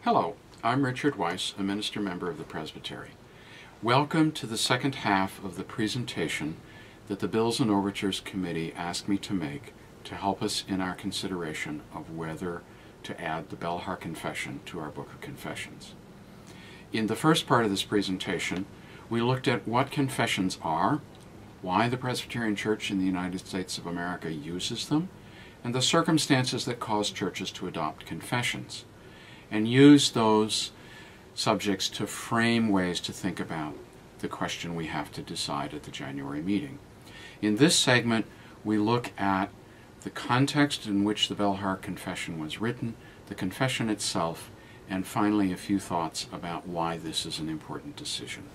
Hello, I'm Richard Weis, a minister member of the Presbytery. Welcome to the second half of the presentation that the Bills and Overtures Committee asked me to make to help us in our consideration of whether to add the Belhar Confession to our Book of Confessions. In the first part of this presentation, we looked at what confessions are, why the Presbyterian Church in the United States of America uses them, and the circumstances that cause churches to adopt confessions, and use those subjects to frame ways to think about the question we have to decide at the January meeting. In this segment, we look at the context in which the Belhar Confession was written, the confession itself, and finally a few thoughts about why this is an important decision.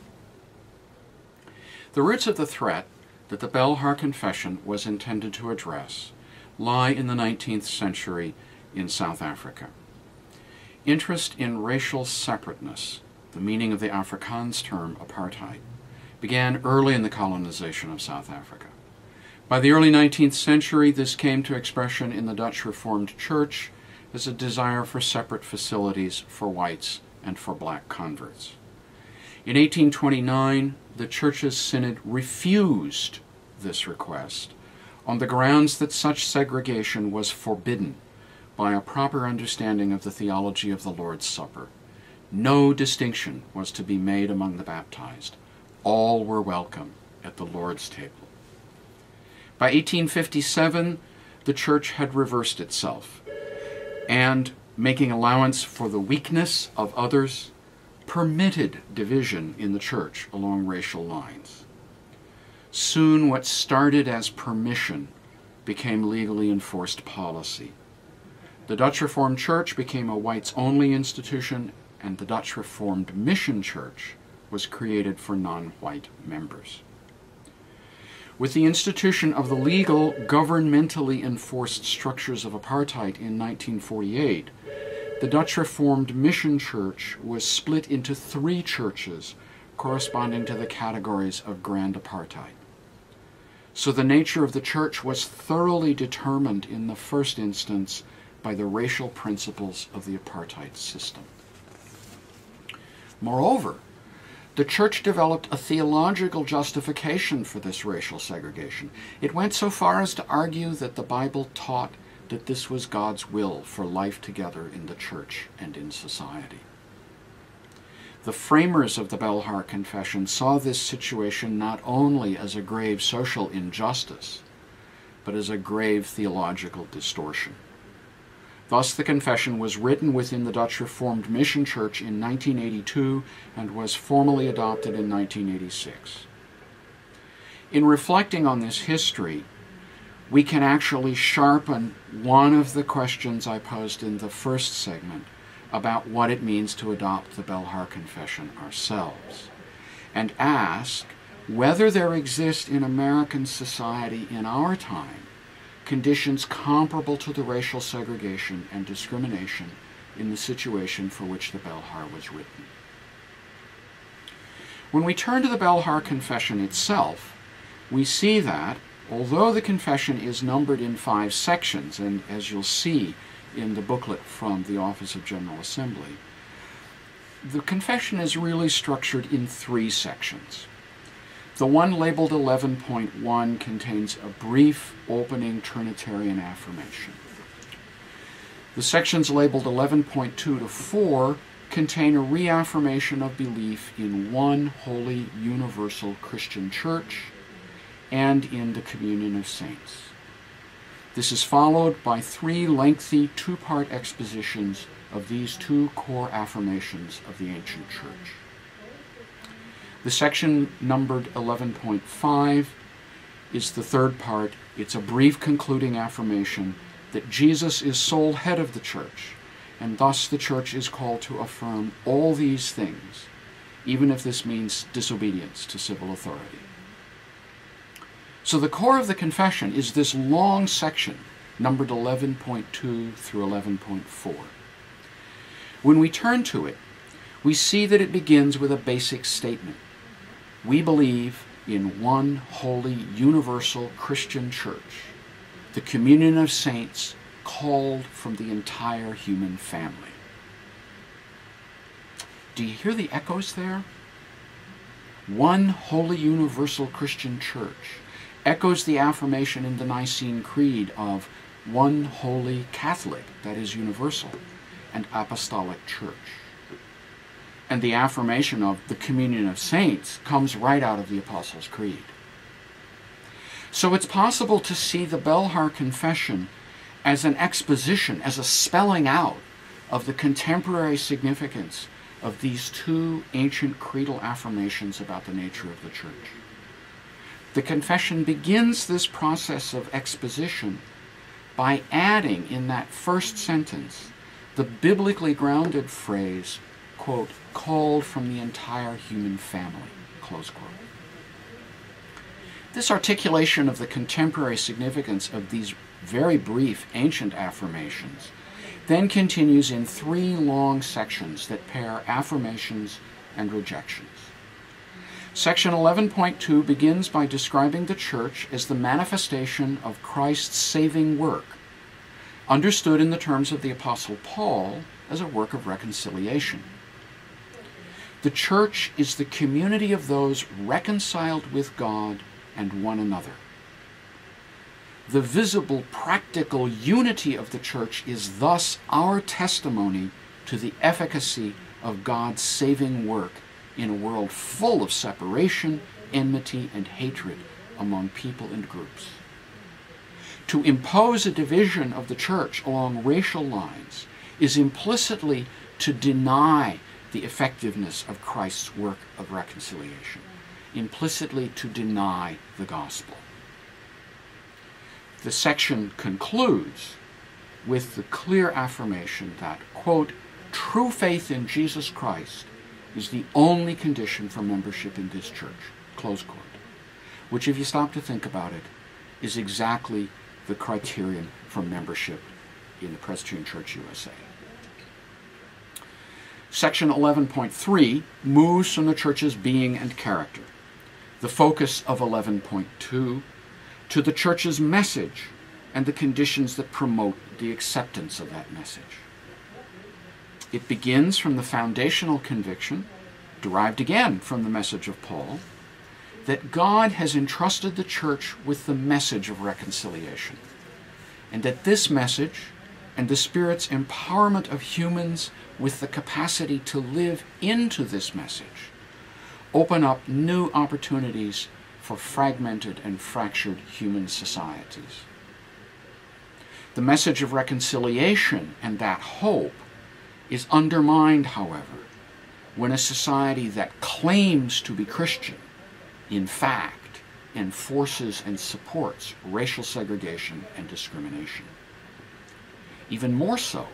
The roots of the threat that the Belhar Confession was intended to address lie in the 19th century in South Africa. Interest in racial separateness, the meaning of the Afrikaans term apartheid, began early in the colonization of South Africa. By the early 19th century, this came to expression in the Dutch Reformed Church as a desire for separate facilities for whites and for black converts. In 1829, the Church's synod refused this request on the grounds that such segregation was forbidden by a proper understanding of the theology of the Lord's Supper. No distinction was to be made among the baptized. All were welcome at the Lord's table. By 1857, the Church had reversed itself, and, making allowance for the weakness of others, permitted division in the Church along racial lines. Soon what started as permission became legally enforced policy. The Dutch Reformed Church became a whites-only institution, and the Dutch Reformed Mission Church was created for non-white members. With the institution of the legal, governmentally enforced structures of apartheid in 1948, the Dutch Reformed Mission Church was split into 3 churches corresponding to the categories of Grand Apartheid. So the nature of the church was thoroughly determined in the first instance by the racial principles of the apartheid system. Moreover, the church developed a theological justification for this racial segregation. It went so far as to argue that the Bible taught that this was God's will for life together in the church and in society. The framers of the Belhar Confession saw this situation not only as a grave social injustice, but as a grave theological distortion. Thus, the confession was written within the Dutch Reformed Mission Church in 1982 and was formally adopted in 1986. In reflecting on this history, we can actually sharpen one of the questions I posed in the first segment about what it means to adopt the Belhar Confession ourselves, and ask whether there exist in American society in our time conditions comparable to the racial segregation and discrimination in the situation for which the Belhar was written. When we turn to the Belhar Confession itself, we see that, although the confession is numbered in 5 sections, and as you'll see in the booklet from the Office of General Assembly, the confession is really structured in 3 sections. The one labeled 11.1 contains a brief opening Trinitarian affirmation. The sections labeled 11.2 to 4 contain a reaffirmation of belief in one holy universal Christian church and in the communion of saints. This is followed by 3 lengthy 2-part expositions of these 2 core affirmations of the ancient church. The section numbered 11.5 is the 3rd part. It's a brief concluding affirmation that Jesus is sole head of the church, and thus the church is called to affirm all these things, even if this means disobedience to civil authority. So the core of the confession is this long section, numbered 11.2 through 11.4. When we turn to it, we see that it begins with a basic statement. We believe in one holy, universal Christian church, the communion of saints called from the entire human family. Do you hear the echoes there? One holy universal Christian church echoes the affirmation in the Nicene Creed of one holy Catholic, that is universal, and apostolic church. And the affirmation of the communion of saints comes right out of the Apostles' Creed. So it's possible to see the Belhar Confession as an exposition, as a spelling out of the contemporary significance of these two ancient creedal affirmations about the nature of the church. The confession begins this process of exposition by adding in that first sentence the biblically grounded phrase, quote, called from the entire human family, close quote. This articulation of the contemporary significance of these very brief ancient affirmations then continues in three long sections that pair affirmations and rejections. Section 11.2 begins by describing the church as the manifestation of Christ's saving work, understood in the terms of the Apostle Paul as a work of reconciliation. The church is the community of those reconciled with God and one another. The visible, practical unity of the church is thus our testimony to the efficacy of God's saving work in a world full of separation, enmity, and hatred among people and groups. To impose a division of the church along racial lines is implicitly to deny the effectiveness of Christ's work of reconciliation, implicitly to deny the gospel. The section concludes with the clear affirmation that, quote, true faith in Jesus Christ is the only condition for membership in this church, close quote, which, if you stop to think about it, is exactly the criterion for membership in the Presbyterian Church USA. Section 11.3 moves from the church's being and character, the focus of 11.2, to the church's message and the conditions that promote the acceptance of that message. It begins from the foundational conviction, derived again from the message of Paul, that God has entrusted the church with the message of reconciliation, and that this message and the Spirit's empowerment of humans with the capacity to live into this message open up new opportunities for fragmented and fractured human societies. The message of reconciliation and that hope is undermined, however, when a society that claims to be Christian, in fact, enforces and supports racial segregation and discrimination. Even more so,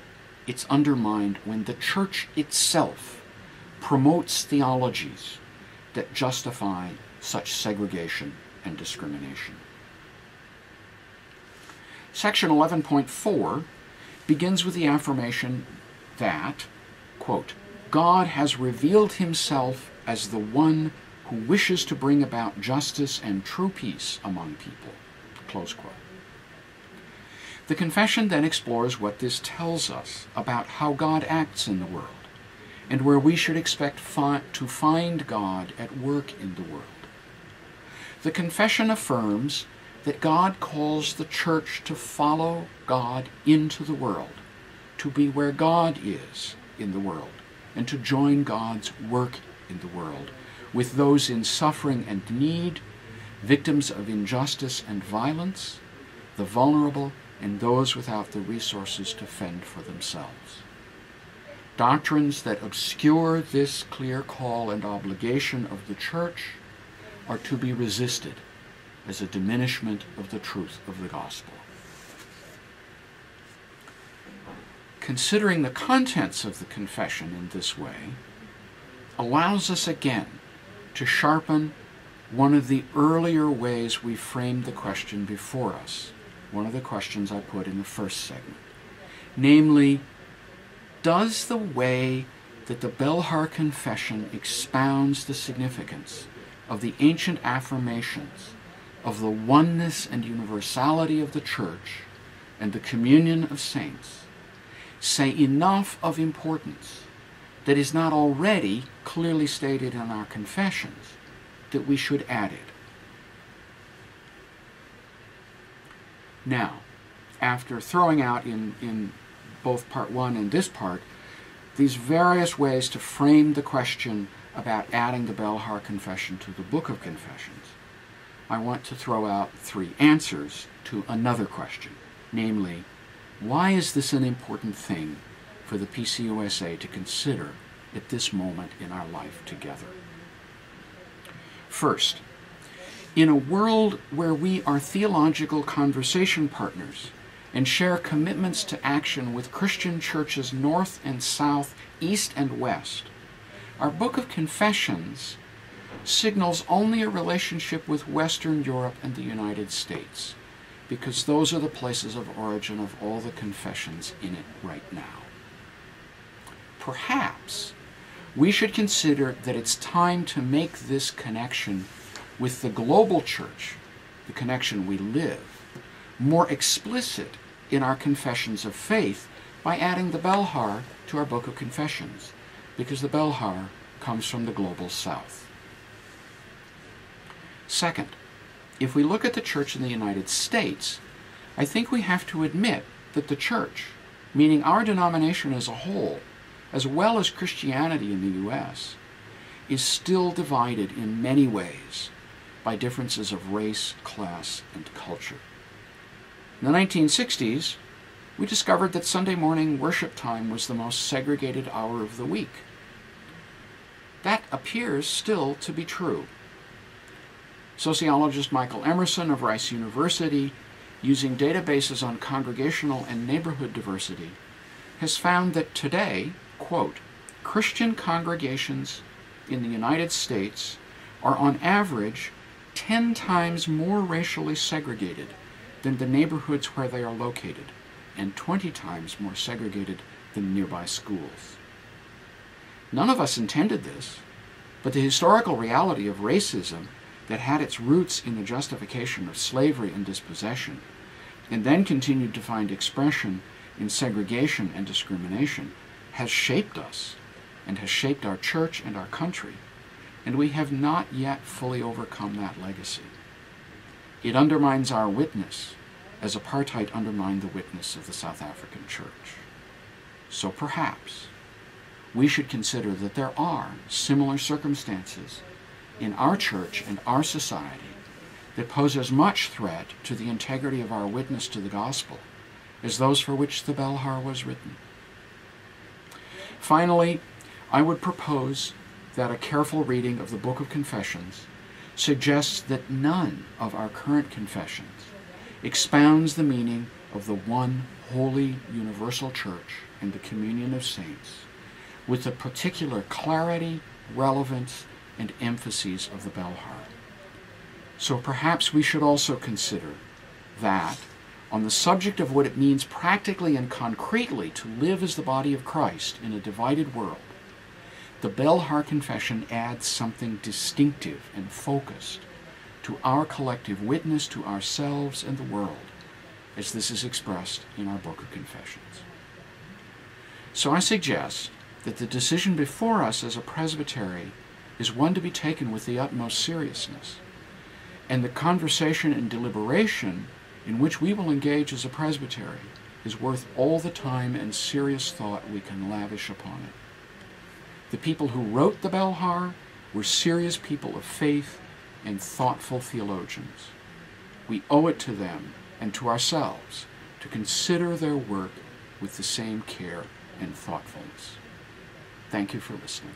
it's undermined when the church itself promotes theologies that justify such segregation and discrimination. Section 11.4 begins with the affirmation that, quote, God has revealed himself as the one who wishes to bring about justice and true peace among people, close quote. The confession then explores what this tells us about how God acts in the world, and where we should expect to find God at work in the world. The confession affirms that God calls the church to follow God into the world, to be where God is in the world, and to join God's work in the world with those in suffering and need, victims of injustice and violence, the vulnerable, and those without the resources to fend for themselves. Doctrines that obscure this clear call and obligation of the church are to be resisted as a diminishment of the truth of the gospel. Considering the contents of the confession in this way allows us again to sharpen one of the earlier ways we framed the question before us, one of the questions I put in the first segment, namely, does the way that the Belhar Confession expounds the significance of the ancient affirmations of the oneness and universality of the church and the communion of saints say enough of importance that is not already clearly stated in our confessions, that we should add it. Now, after throwing out in both part 1 and this part these various ways to frame the question about adding the Belhar Confession to the Book of Confessions, I want to throw out 3 answers to another question, namely, why is this an important thing for the PCUSA to consider at this moment in our life together? First, in a world where we are theological conversation partners and share commitments to action with Christian churches north and south, east and west, our Book of Confessions signals only a relationship with Western Europe and the United States, because those are the places of origin of all the confessions in it right now. Perhaps we should consider that it's time to make this connection with the global church, the connection we live, more explicit in our confessions of faith by adding the Belhar to our Book of Confessions, because the Belhar comes from the global south. Second, if we look at the church in the United States, I think we have to admit that the church, meaning our denomination as a whole, as well as Christianity in the U.S., is still divided in many ways by differences of race, class, and culture. In the 1960s, we discovered that Sunday morning worship time was the most segregated hour of the week. That appears still to be true. Sociologist Michael Emerson of Rice University, using databases on congregational and neighborhood diversity, has found that today, quote, Christian congregations in the United States are on average 10 times more racially segregated than the neighborhoods where they are located, and 20 times more segregated than nearby schools. None of us intended this, but the historical reality of racism that had its roots in the justification of slavery and dispossession, and then continued to find expression in segregation and discrimination, has shaped us, and has shaped our church and our country, and we have not yet fully overcome that legacy. It undermines our witness, as apartheid undermined the witness of the South African church. So perhaps we should consider that there are similar circumstances in our church and our society that pose as much threat to the integrity of our witness to the gospel as those for which the Belhar was written. Finally, I would propose that a careful reading of the Book of Confessions suggests that none of our current confessions expounds the meaning of the one holy universal church and the communion of saints with the particular clarity, relevance, and emphases of the Belhar. So perhaps we should also consider that, on the subject of what it means practically and concretely to live as the body of Christ in a divided world, the Belhar Confession adds something distinctive and focused to our collective witness to ourselves and the world, as this is expressed in our Book of Confessions. So I suggest that the decision before us as a presbytery is one to be taken with the utmost seriousness, and the conversation and deliberation in which we will engage as a presbytery is worth all the time and serious thought we can lavish upon it. The people who wrote the Belhar were serious people of faith and thoughtful theologians. We owe it to them and to ourselves to consider their work with the same care and thoughtfulness. Thank you for listening.